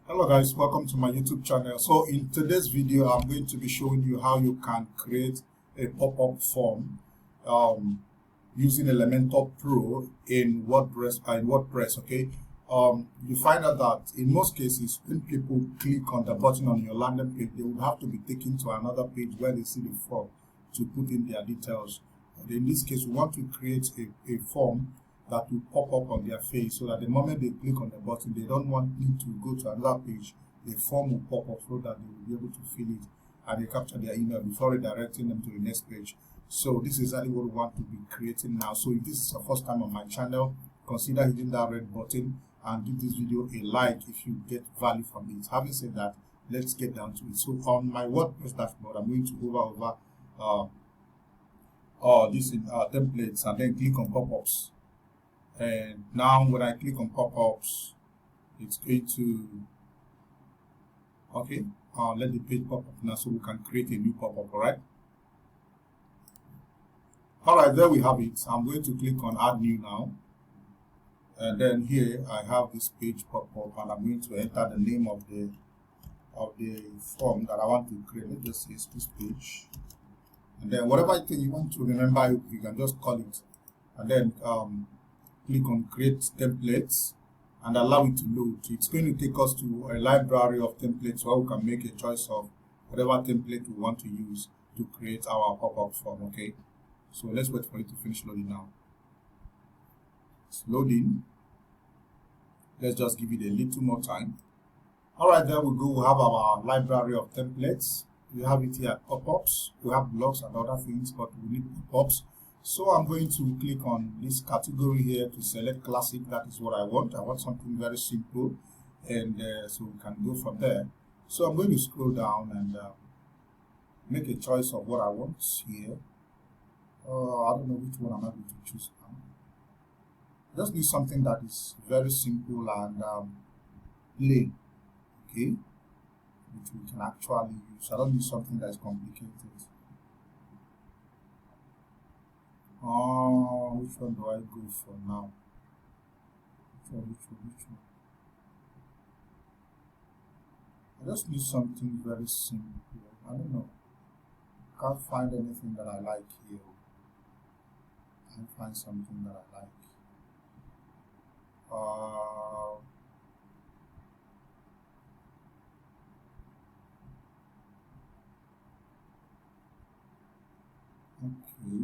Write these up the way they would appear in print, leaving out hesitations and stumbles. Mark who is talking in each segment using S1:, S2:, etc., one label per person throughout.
S1: Hello guys, welcome to my YouTube channel. So in today's video, I'm going to be showing you how you can create a pop-up form using Elementor Pro in WordPress. Okay, you find out that in most cases, when people click on the button on your landing page, they will have to be taken to another page where they see the form to put in their details. And in this case, we want to create a form that will pop up on their face so that the moment they click on the button, they don't need to go to another page. The form will pop up so that they will be able to fill it and they capture their email before redirecting them to the next page. So this is exactly what we want to be creating now. So if this is your first time on my channel, consider hitting that red button and give this video a like if you get value from it. Having said that, let's get down to it. So on my WordPress dashboard, I'm going to hover over this in templates and then click on pop-ups. And now when I click on pop-ups, it's going to let the page pop up now so we can create a new pop-up. Alright, there we have it. I'm going to click on add new now, and then here I have this page pop up and I'm going to enter the name of the form that I want to create. Let's just say it's this page, and then whatever thing you want to remember, you can just call it, and then click on create templates and allow it to load. It's going to take us to a library of templates where we can make a choice of whatever template we want to use to create our pop-up form. Okay, so let's wait for it to finish loading now. It's loading. Let's just give it a little more time. Alright, there we go. We have our library of templates. We have it here at pop-ups. We have blogs and other things, but we need pop-ups. So I'm going to click on this category here to select classic. That is what I want. I want something very simple, and so we can go from there. So I'm going to scroll down and make a choice of what I want here. I don't know which one I'm going to choose now. I just need something that is very simple and plain, okay, which we can actually use. I don't need something that is complicated. Which one do I go for now? Which one? I just need something very simple. I don't know. Can't find anything that I like here. Can't find something that I like. Okay.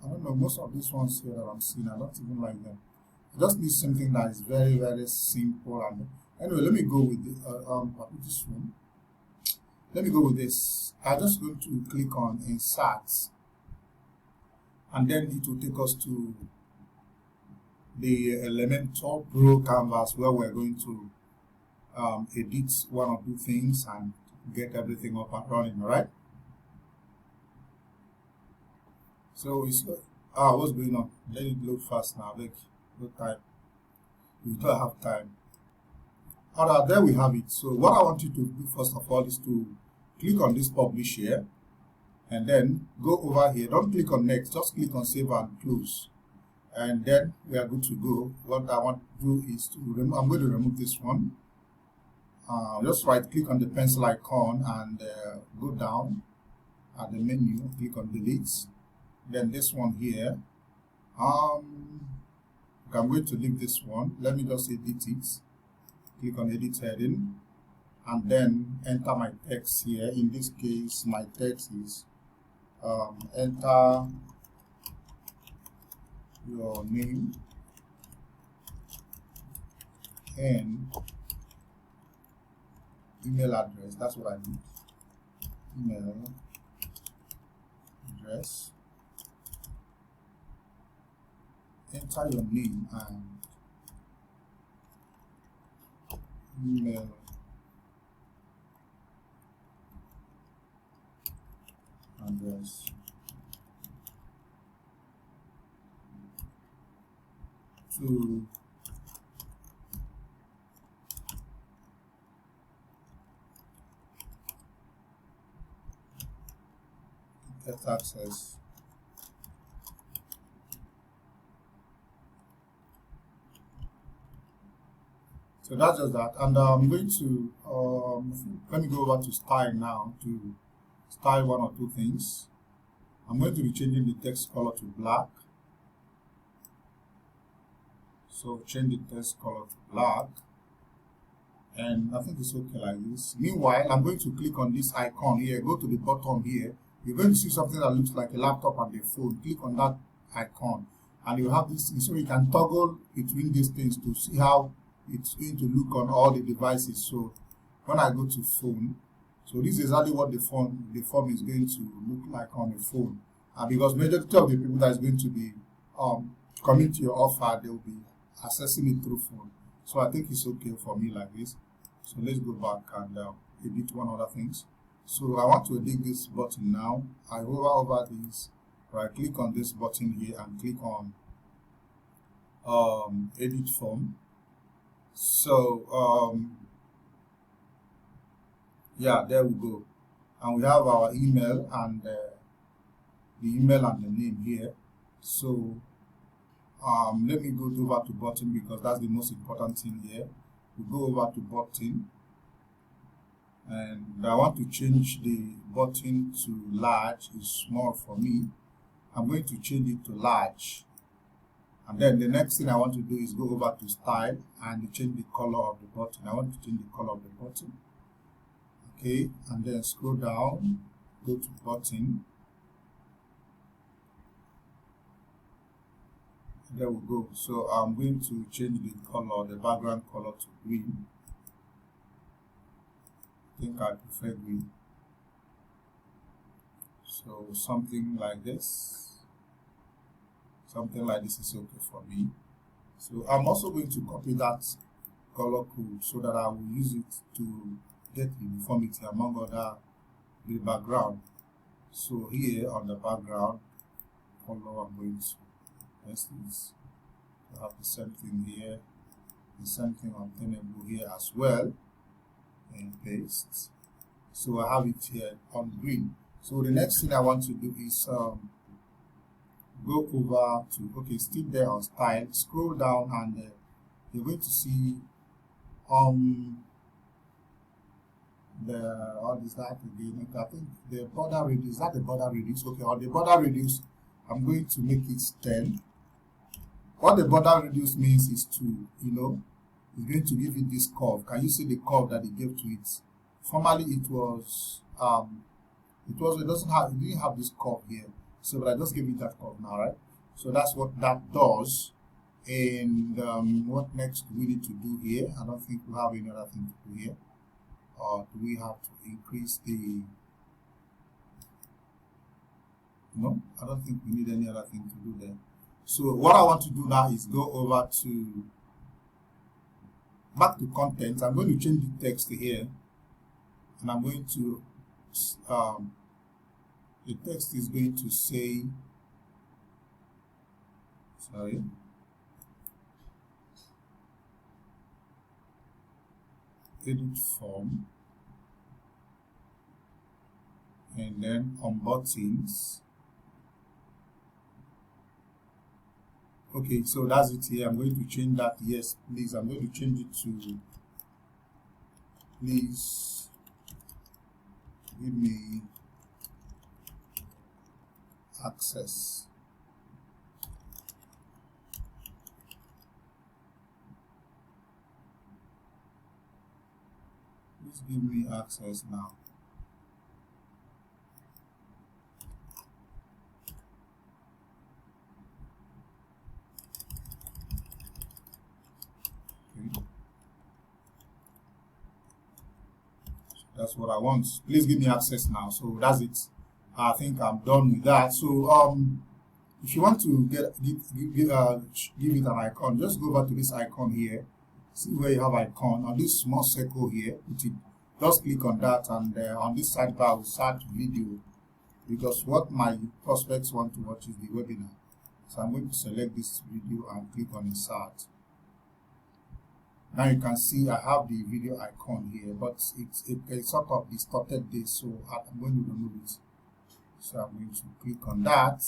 S1: I don't know, most of these ones here that I'm seeing, I don't even like them. I just need something that is very, very simple. And anyway, let me go with this one. Let me go with this. I'm just going to click on insert, and then it will take us to the Elementor Pro canvas where we're going to edit one or two things and get everything up and running. All right. So it's what's going on? Let it load fast now. Like, no time. We don't have time. Alright, there we have it. So what I want you to do first of all is to click on this publish here, and then go over here. Don't click on next. Just click on save and close, and then we are good to go. What I want to do is to I'm going to remove this one. Just right click on the pencil icon and go down at the menu. Click on delete. Then this one here, I'm going to leave this one. Let me just edit it. Click on edit heading and then enter my text here. In this case, my text is enter your name and email address. That's what I need. Email address. Enter your name and email address. To get access So that's just that. And I'm going to, let me go over to style now to style one or two things. I'm going to be changing the text color to black. So change the text color to black. And I think it's okay like this. Meanwhile, I'm going to click on this icon here, go to the bottom here. You're going to see something that looks like a laptop and a phone. Click on that icon and you have this, so you can toggle between these things to see how it's going to look on all the devices. So when I go to phone, so this is exactly what the form is going to look like on a phone. And because majority of the people that is going to be coming to your offer, they will be accessing it through phone. So I think it's okay for me like this. So let's go back and edit one other things. So I want to edit this button now. I hover over this, right click on this button here and click on edit form. So yeah, there we go. And we have our email and the email and the name here. So let me go over to button because that's the most important thing here. We go over to button and I want to change the button to large. It's small for me. I'm going to change it to large. And then the next thing I want to do is go over to style and change the color of the button. I want to change the color of the button. Okay, and then scroll down, go to button. There we go. So I'm going to change the color, the background color to green. I think I prefer green. So something like this. Something like this is okay for me. So I'm also going to copy that color code so that I will use it to get uniformity among other the background. So here on the background color, I'm going to paste this. I have the same thing here, the same thing on Tenable here as well, and paste. So I have it here on green. So the next thing I want to do is go over to, okay, still there on style, scroll down and you're going to see what is that again? I think the border radius, is that the border radius? Okay, on the border radius, I'm going to make it 10. What the border radius means is to, you know, it's going to give it this curve. Can you see the curve that it gave to it? Formerly it didn't have this curve here. So, but I just give it that curve now, right? So that's what that does. And what next do we need to do here? I don't think we have any other thing to do here. Or do we have to increase the... No, I don't think we need any other thing to do there. So what I want to do now is go over to back to content. I'm going to change the text here, and I'm going to the text is going to say, sorry, edit form, and then on buttons. Okay, so that's it here. I'm going to change that. Yes, please. I'm going to change it to, please give me access. Please give me access now. That's what I want. Please give me access now. So that's it. I think I'm done with that. So if you want to give it an icon, just go over to this icon here. See where you have icon on this small circle here. Just click on that, and on this sidebar will start video, because what my prospects want to watch is the webinar. So I'm going to select this video and click on insert. Now you can see I have the video icon here, but it's sort of distorted this, so I'm going to remove it. So I'm going to click on that,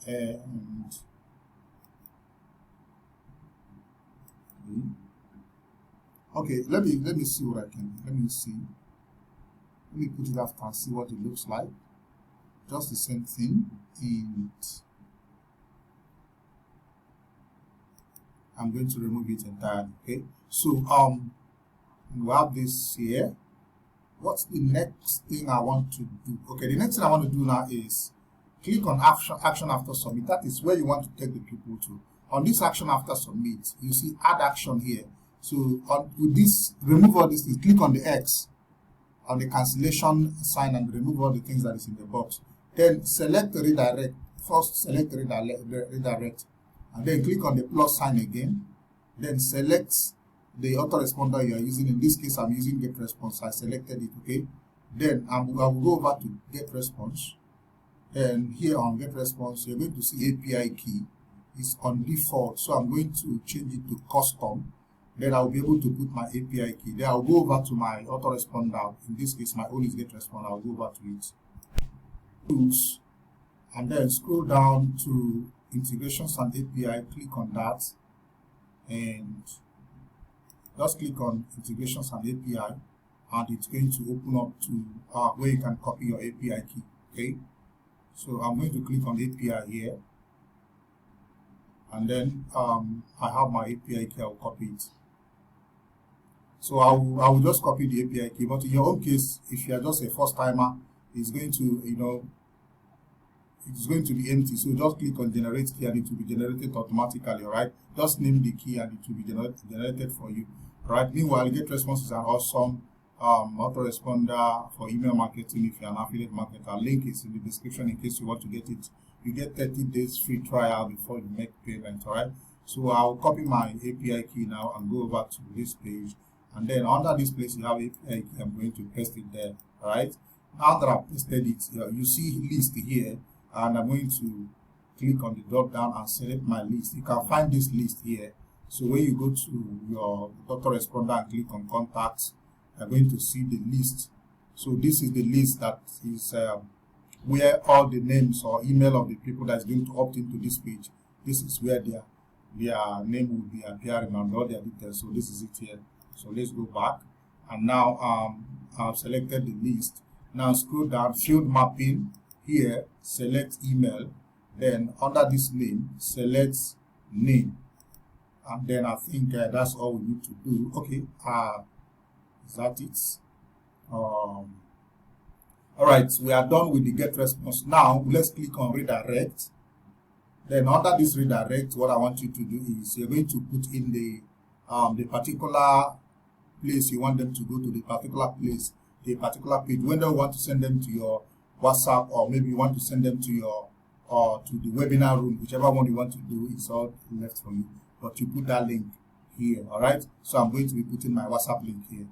S1: and Okay, let me see what I can. Let me put it after and see what it looks like. Just the same thing, and I'm going to remove it entirely. Okay, so we have this here. What's the next thing I want to do? Okay, the next thing I want to do now is click on action after submit. That is where you want to take the people to. On this action after submit, you see add action here. So with this, remove all these things. Click on the X on the cancellation sign and remove all the things that is in the box. Then select the redirect. First select the redirect, and then click on the plus sign again. Then select the autoresponder you are using. In this case, I'm using get response. I selected it. Okay. Then I will go over to get response. And here on get response, you're going to see API key is on default. So I'm going to change it to custom. Then I'll be able to put my API key. Then I'll go over to my autoresponder. In this case, my own is get response. I'll go over to it. Tools. And then scroll down to integrations and API. Click on that. And just click on integrations and API. And it's going to open up to where you can copy your API key. Okay. So I'm going to click on API here. And then I have my API key. I'll copy it. So I will just copy the API key, but in your own case, if you are just a first timer, it's going to, it's going to be empty. So just click on generate key and it will be generated automatically, right? Just name the key and it will be generated for you, right? Meanwhile, get response is an awesome autoresponder for email marketing if you're an affiliate marketer. Link is in the description in case you want to get it. You get 30 days free trial before you make payment, all right? So I'll copy my API key now and go over to this page. And then under this place, you have API key. I'm going to paste it there, all right? Now that I've pasted it, you see list here, and I'm going to click on the drop down and select my list. You can find this list here. So when you go to your autoresponder and click on contacts, you're going to see the list. So this is the list that is where all the names or email of the people that is going to opt into this page. This is where their name will be appearing and all their details. So this is it here. So let's go back, and now I've selected the list. Now scroll down, field mapping here, select email, then under this name, select name, and then I think that's all we need to do. Okay, is that it? All right, we are done with the get response. Now let's click on redirect. Then under this redirect, what I want you to do is you're going to put in the particular place you want them to go to, the particular place, the particular page. When you want to send them to your WhatsApp, or maybe you want to send them to your to the webinar room, whichever one you want to do, it's all left for you. But you put that link here, all right? So I'm going to be putting my WhatsApp link here.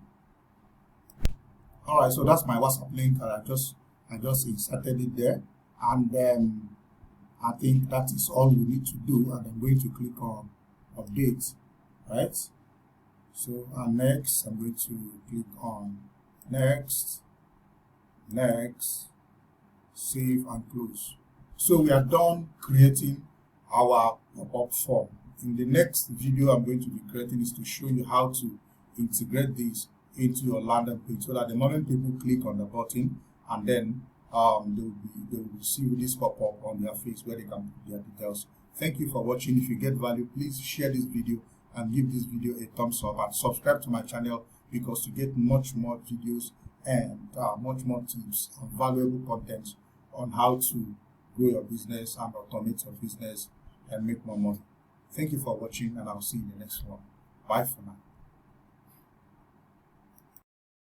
S1: All right, so that's my WhatsApp link, and I just inserted it there, and then I think that is all we need to do. And I'm going to click on update, right? So next, I'm going to click on next, save and close. So we are done creating our pop-up form. In the next video I'm going to be creating is to show you how to integrate this into your landing page, so that the moment people click on the button, and then they will see this pop-up on their face where they can put their details. Thank you for watching. If you get value, please share this video and give this video a thumbs up, and subscribe to my channel, because you get much more videos and much more tips and valuable content on how to grow your business and automate your business and make more money. Thank you for watching, and I'll see you in the next one. Bye for now.